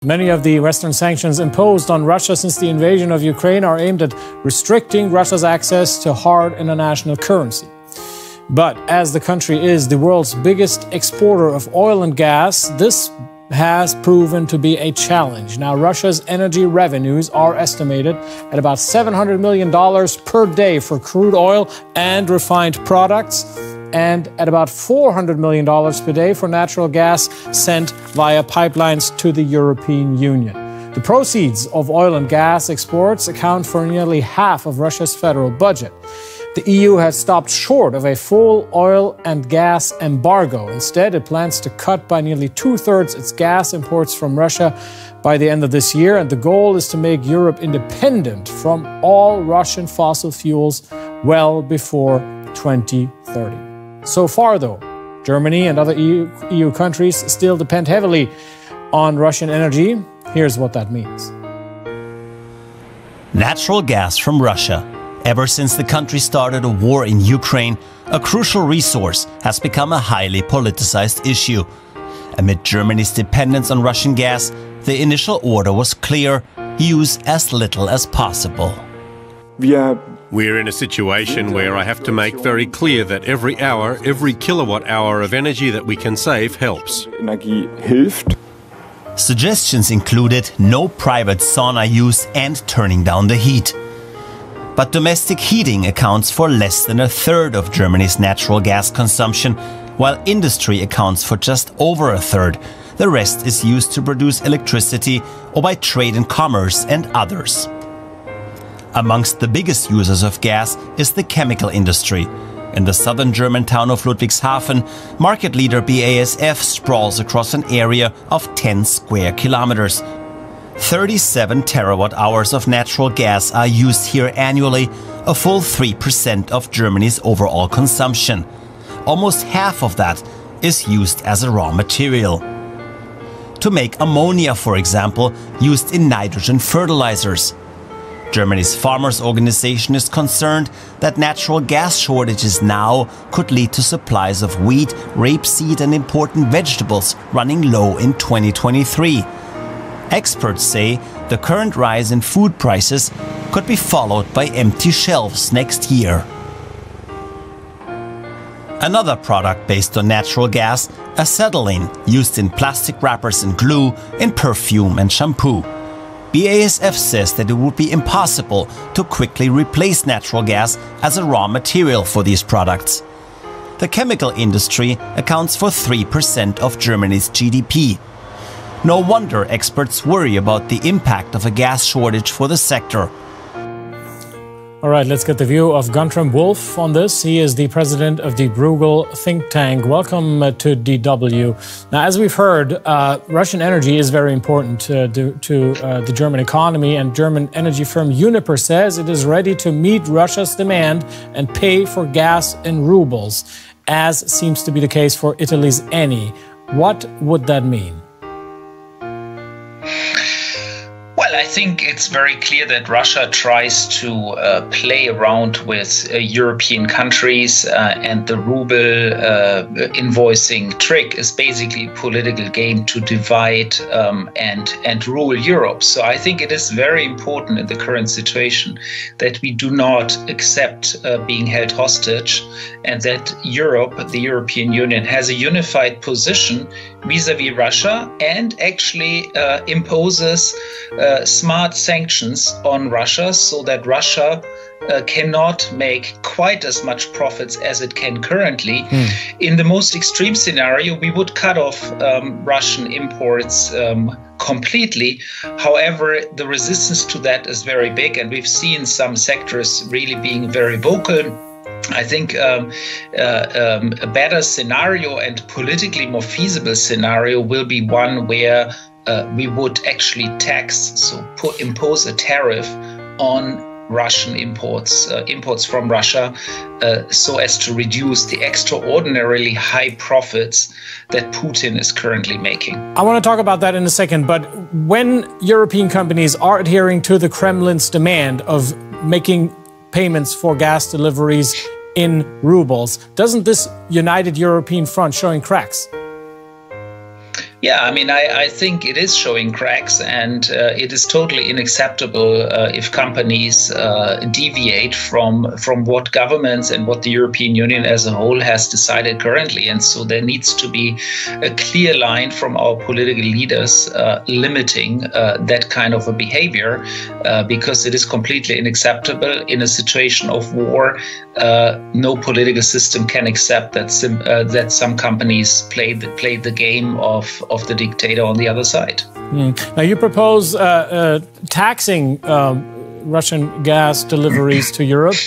Many of the Western sanctions imposed on Russia since the invasion of Ukraine are aimed at restricting Russia's access to hard international currency. But as the country is the world's biggest exporter of oil and gas, this has proven to be a challenge. Now, Russia's energy revenues are estimated at about $700 million per day for crude oil and refined products, and at about $400 million per day for natural gas sent via pipelines to the European Union. The proceeds of oil and gas exports account for nearly half of Russia's federal budget. The EU has stopped short of a full oil and gas embargo. Instead, it plans to cut by nearly two-thirds its gas imports from Russia by the end of this year, and the goal is to make Europe independent from all Russian fossil fuels well before 2030. So far, though, Germany and other EU countries still depend heavily on Russian energy. Here's what that means. Natural gas from Russia. Ever since the country started a war in Ukraine, a crucial resource has become a highly politicized issue. Amid Germany's dependence on Russian gas, the initial order was clear: use as little as possible. We're in a situation where I have to make very clear that every hour, every kilowatt hour of energy that we can save helps. Suggestions included no private sauna use and turning down the heat. But domestic heating accounts for less than a third of Germany's natural gas consumption, while industry accounts for just over a third. The rest is used to produce electricity or by trade and commerce and others. Amongst the biggest users of gas is the chemical industry. In the southern German town of Ludwigshafen, market leader BASF sprawls across an area of 10 square kilometers. 37 terawatt-hours of natural gas are used here annually, a full 3% of Germany's overall consumption. Almost half of that is used as a raw material. To make ammonia, for example, used in nitrogen fertilizers. Germany's farmers' organization is concerned that natural gas shortages now could lead to supplies of wheat, rapeseed and important vegetables running low in 2023. Experts say the current rise in food prices could be followed by empty shelves next year. Another product based on natural gas, acetylene, used in plastic wrappers and glue, in perfume and shampoo. BASF says that it would be impossible to quickly replace natural gas as a raw material for these products. The chemical industry accounts for 3% of Germany's GDP. No wonder experts worry about the impact of a gas shortage for the sector. All right, let's get the view of Guntram Wolff on this. He is the president of the Bruegel think tank. Welcome to DW. Now, as we've heard, Russian energy is very important to the German economy, and German energy firm Uniper says it is ready to meet Russia's demand and pay for gas in rubles, as seems to be the case for Italy's Eni. What would that mean? Well, I think it's very clear that Russia tries to play around with European countries, and the ruble invoicing trick is basically a political game to divide and rule Europe. So I think it is very important in the current situation that we do not accept being held hostage, and that Europe, the European Union, has a unified position vis-à-vis Russia and actually imposes smart sanctions on Russia so that Russia cannot make quite as much profits as it can currently. In the most extreme scenario, we would cut off Russian imports completely. However, the resistance to that is very big, and we've seen some sectors really being very vocal. I think a better scenario and politically more feasible scenario will be one where we would actually tax, so impose a tariff on Russian imports from Russia, so as to reduce the extraordinarily high profits that Putin is currently making. I want to talk about that in a second, but when European companies are adhering to the Kremlin's demand of making payments for gas deliveries in rubles, doesn't this united European front showing cracks? Yeah, I mean, I think it is showing cracks, and it is totally unacceptable if companies deviate from what governments and what the European Union as a whole has decided currently. And so there needs to be a clear line from our political leaders limiting that kind of a behavior, because it is completely unacceptable in a situation of war. No political system can accept that some companies play the game of the dictator on the other side. Now you propose taxing Russian gas deliveries to Europe.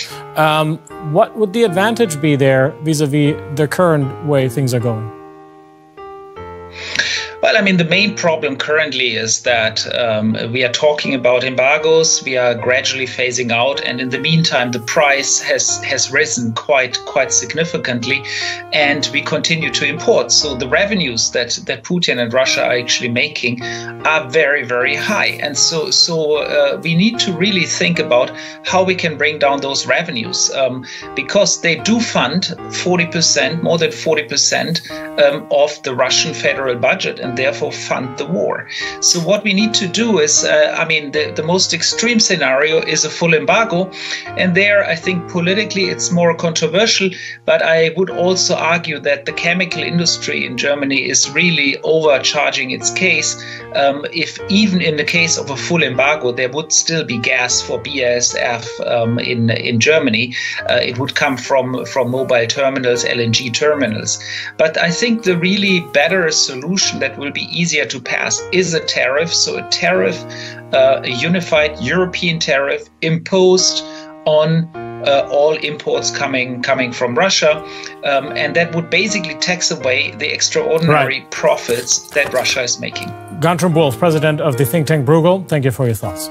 What would the advantage be there vis-a-vis the current way things are going? Well, I mean, the main problem currently is that we are talking about embargoes. We are gradually phasing out, and in the meantime, the price has risen quite significantly, and we continue to import. So the revenues that Putin and Russia are actually making are very, very high, and so we need to really think about how we can bring down those revenues, because they do fund 40%, more than 40% of the Russian federal budget, and therefore fund the war. So what we need to do is, I mean, the most extreme scenario is a full embargo. And there, I think politically it's more controversial, but I would also argue that the chemical industry in Germany is really overcharging its case. If even in the case of a full embargo, there would still be gas for BASF in Germany. It would come from mobile terminals, LNG terminals. But I think the really better solution that will be easier to pass is a tariff. So a tariff, a unified European tariff imposed on all imports coming from Russia, and that would basically tax away the extraordinary profits that Russia is making. Guntram Wolff, president of the think tank Bruegel, thank you for your thoughts.